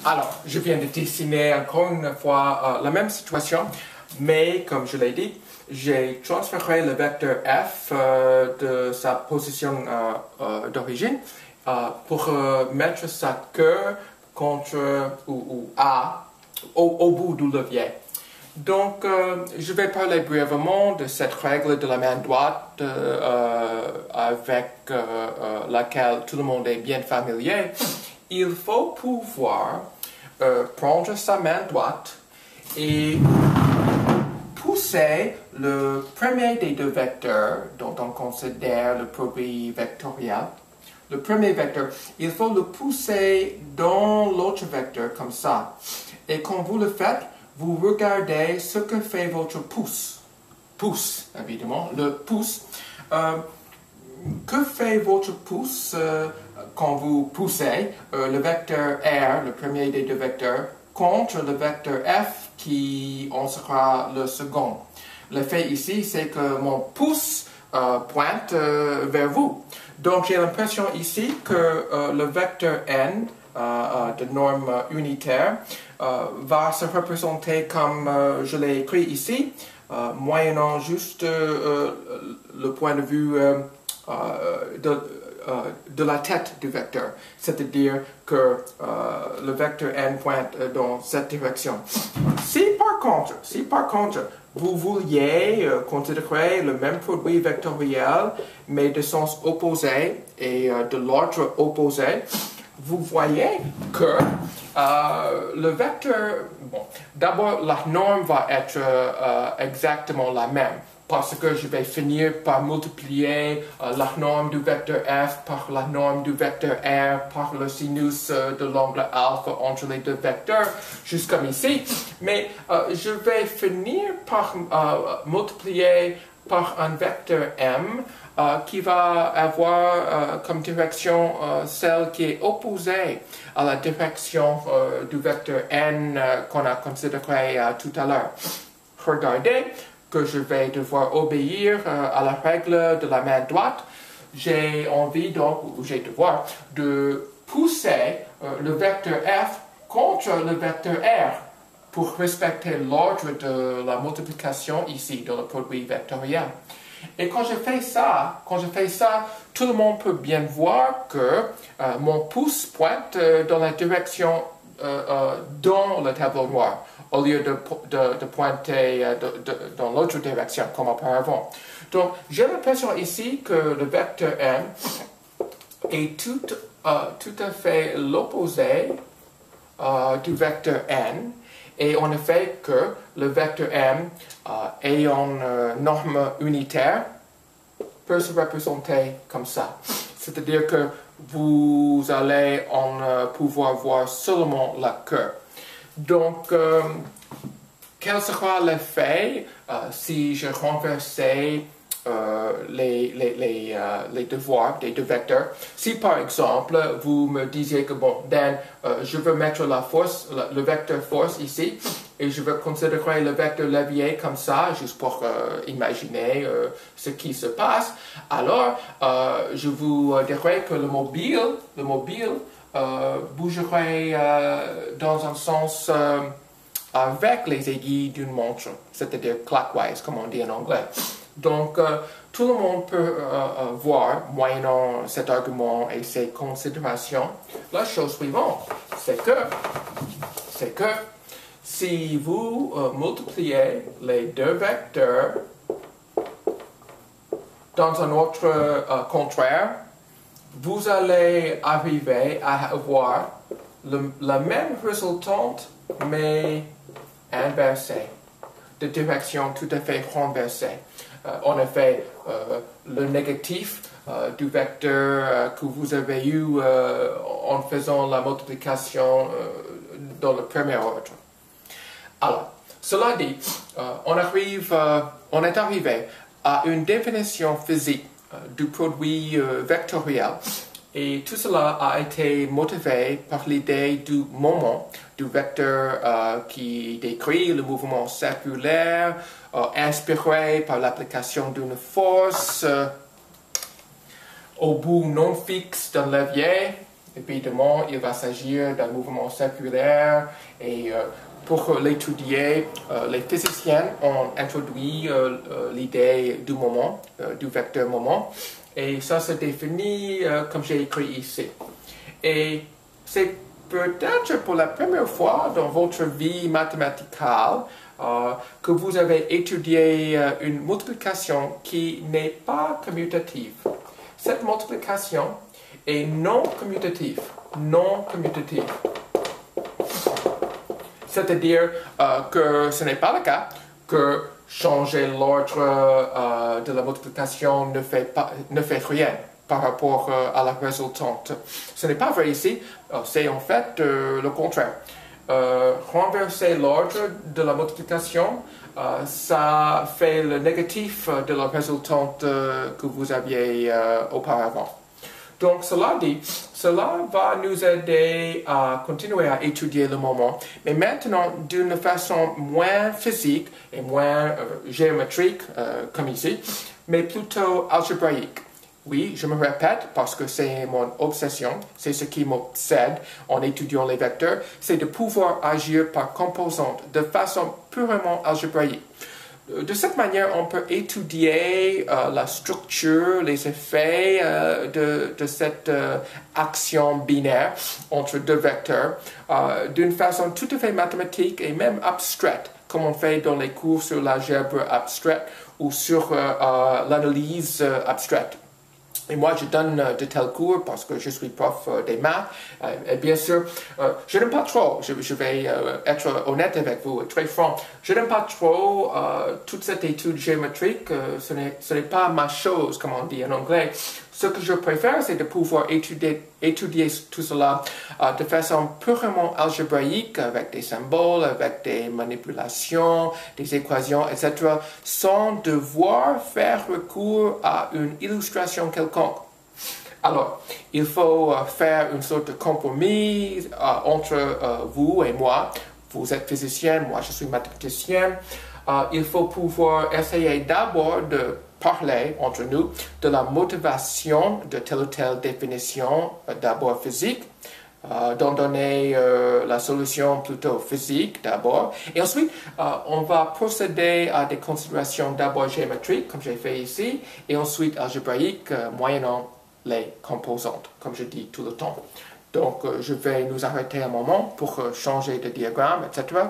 Alors, je viens de dessiner encore une fois la même situation, mais comme je l'ai dit, j'ai transféré le vecteur f de sa position d'origine pour mettre sa queue contre ou à au bout du levier. Donc, je vais parler brièvement de cette règle de la main droite avec laquelle tout le monde est bien familier. Il faut pouvoir prendre sa main droite et pousser le premier des deux vecteurs dont on considère le produit vectoriel. Le premier vecteur, il faut le pousser dans l'autre vecteur comme ça. Et quand vous le faites, vous regardez ce que fait votre pouce. Pouce, évidemment, le pouce. Que fait votre pouce quand vous poussez le vecteur R, le premier des deux vecteurs, contre le vecteur F qui en sera le second? L'effet ici, c'est que mon pouce pointe vers vous. Donc j'ai l'impression ici que le vecteur N de norme unitaire va se représenter comme je l'ai écrit ici, moyennant juste le point de vue de la tête du vecteur, c'est-à-dire que le vecteur n pointe dans cette direction. Si par contre, vous vouliez considérer le même produit vectoriel, mais de sens opposé et de l'ordre opposé, vous voyez que le vecteur, bon, d'abord la norme va être exactement la même, parce que je vais finir par multiplier la norme du vecteur f par la norme du vecteur r par le sinus de l'angle alpha entre les deux vecteurs, jusqu'à ici. Mais je vais finir par multiplier par un vecteur m qui va avoir comme direction celle qui est opposée à la direction du vecteur n qu'on a considéré tout à l'heure. Regardez que je vais devoir obéir à la règle de la main droite. J'ai envie donc, ou j'ai devoir, de pousser le vecteur f contre le vecteur r pour respecter l'ordre de la multiplication ici dans le produit vectoriel. Et quand je fais ça, tout le monde peut bien voir que mon pouce pointe dans la direction dans le tableau noir, au lieu de pointer dans l'autre direction, comme auparavant. Donc, j'ai l'impression ici que le vecteur m est tout à fait l'opposé du vecteur n, et en effet que le vecteur m ayant norme unitaire peut se représenter comme ça. C'est-à-dire que vous allez en pouvoir voir seulement la queue. Donc, quel sera l'effet si je renversais les devoirs des deux vecteurs? Si par exemple, vous me disiez que bon, Dan, je veux mettre la force, le vecteur force ici, et je veux considérer le vecteur levier comme ça, juste pour imaginer ce qui se passe, alors je vous dirais que le mobile bougerait dans un sens avec les aiguilles d'une montre, c'est-à-dire clockwise, comme on dit en anglais. Donc, tout le monde peut voir, moyennant cet argument et ces considérations, la chose suivante, c'est que si vous multipliez les deux vecteurs dans un ordre contraire, vous allez arriver à avoir la même résultante, mais inversée, de direction tout à fait renversée. En effet, le négatif du vecteur que vous avez eu en faisant la multiplication dans le premier ordre. Alors, cela dit, on est arrivé à une définition physique du produit vectoriel, et tout cela a été motivé par l'idée du moment du vecteur qui décrit le mouvement circulaire inspiré par l'application d'une force au bout non fixe d'un levier Évidemment, il va s'agir d'un mouvement circulaire et pour l'étudier, les physiciens ont introduit l'idée du moment, du vecteur moment, et ça se définit comme j'ai écrit ici. Et c'est peut-être pour la première fois dans votre vie mathématicale que vous avez étudié une multiplication qui n'est pas commutative. Cette multiplication est non commutative. Non commutative. C'est-à-dire que ce n'est pas le cas que changer l'ordre de la multiplication ne fait rien par rapport à la résultante. Ce n'est pas vrai ici, c'est en fait le contraire. Renverser l'ordre de la multiplication, ça fait le négatif de la résultante que vous aviez auparavant. Donc, cela dit, cela va nous aider à continuer à étudier le moment, mais maintenant d'une façon moins physique et moins géométrique, comme ici, mais plutôt algébraïque. Oui, je me répète parce que c'est mon obsession, c'est ce qui m'obsède en étudiant les vecteurs, c'est de pouvoir agir par composantes de façon purement algébraïque. De cette manière, on peut étudier la structure, les effets de cette action binaire entre deux vecteurs d'une façon tout à fait mathématique et même abstraite, comme on fait dans les cours sur l'algèbre abstraite ou sur l'analyse abstraite. Et moi, je donne de tels cours parce que je suis prof des maths. Et bien sûr, je n'aime pas trop, je vais être honnête avec vous, très franc, je n'aime pas trop toute cette étude géométrique. Ce n'est pas ma chose, comme on dit en anglais. Ce que je préfère, c'est de pouvoir étudier tout cela de façon purement algébraïque, avec des symboles, avec des manipulations, des équations, etc., sans devoir faire recours à une illustration quelconque. Alors, il faut faire une sorte de compromis entre vous et moi. Vous êtes physicien, moi je suis mathématicien. Il faut pouvoir essayer d'abord de parler entre nous de la motivation de telle ou telle définition d'abord physique, d'en donner la solution plutôt physique d'abord, et ensuite on va procéder à des considérations d'abord géométriques comme j'ai fait ici, et ensuite algébraïques moyennant les composantes, comme je dis tout le temps. Donc je vais nous arrêter un moment pour changer de diagramme, etc.